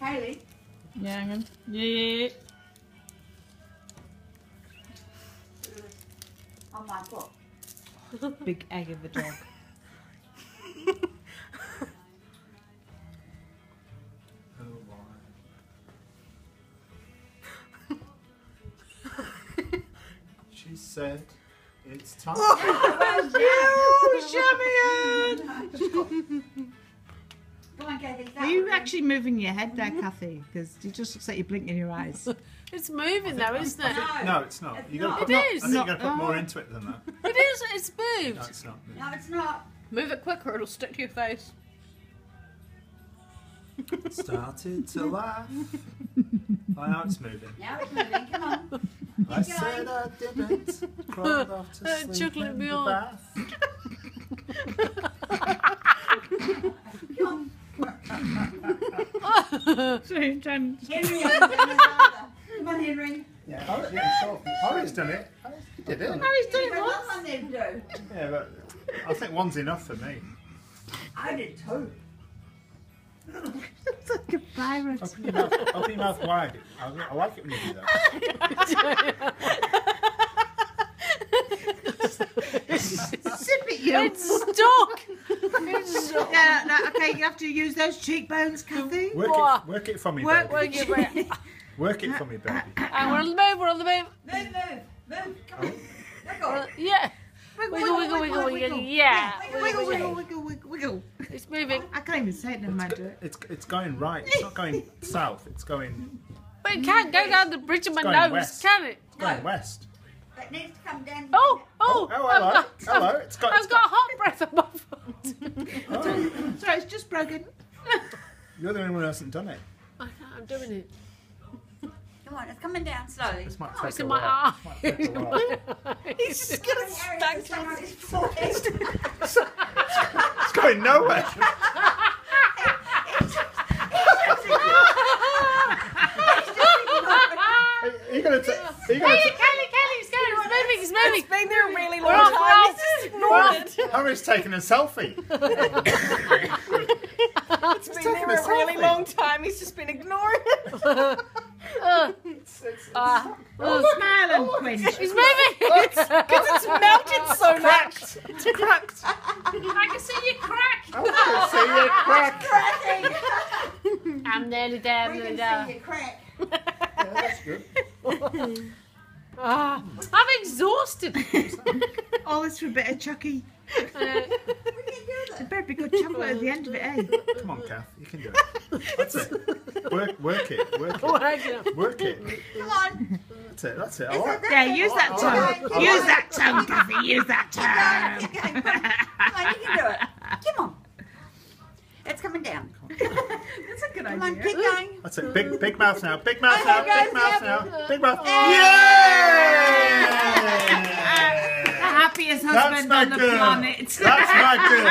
Kaylee. Yeah, hang on. Yeah. On my foot. Big egg of a dog. She said, "It's time." Oh, Shamian! Come on, Kathy. Are you actually moving your head there, Kathy? Because it just looks like you're blinking your eyes. It's moving though, isn't it? No, it's not. You got to put. It I is. think you got to put more into it than that. It is. It's moved. No, it's not. No, it's not. Move it quicker, it'll stick to your face. Started to laugh. Oh, now it's moving. Now it's moving. Come on. I said I didn't. Crawled off to sleep Chuckling in me the on. bath. Come So, Jen, Henry, come on, Henry. Yeah, Harry's done it. He did it. Harry's done it What once. else I need to do? Yeah, but I think one's enough for me. I did two. It's like a pirate. Open your mouth wide. I like it when you do that. Sip at you. It's stuck. It's stuck. Yeah, no, okay, you have to use those cheekbones, Kathy. Work it for me, Work- baby. Work Work it for me, baby. And we're on the move. We're on the move. Move. Come on. Let go. Yeah. Wiggle, wiggle, wiggle. Yeah. Wiggle, wiggle, wiggle, wiggle, wiggle. It's moving. I can't even say it, never mind do it. It's going right. It's not going south. It's going But it can't go down the bridge of my going nose, west. can it? west. That needs to come down. Oh, hello. Hello. It's got. I've got hot breath on my foot. Oh, Sorry, it's just broken. you're the only one who hasn't done it. I'm doing it. Come on, it's coming down slowly. This might Oh, take it's a in my while. eye. Might take a while. He's just gonna Harry, stank on his forehead. It's going nowhere. Are you gonna take? Kelly, it's going. It's moving. It's been there a really We're long off, time. we're off. He's just ignored it. Harry's taking a selfie. It's been there a really long time. He's just been ignoring it. Smile and quench. He's moving. Because it's melted so much. It's cracked. I can see you crack. I can see you crack. Cracking. I'm nearly there. We I'm nearly can there. see you crack. Yeah, that's good. I'm exhausted. All this for a bit of Chucky. We can do There that. better be good chocolate at the end of it, eh? Come on, Kath. You can do it. That's it. Work it. Work it. Come on. That's it. I like Yeah, use that tongue. I Use that tongue, Kathy. Use that tongue. Keep going. Come on, you can do it. Come on. It's coming down. That's a good Come on, idea. keep going. That's it. Big mouth now. Big mouth now. Okay, Big mouth guys, now. yeah. Big mouth. The Yay! happiest That's husband my on the girl. planet. That's my girl.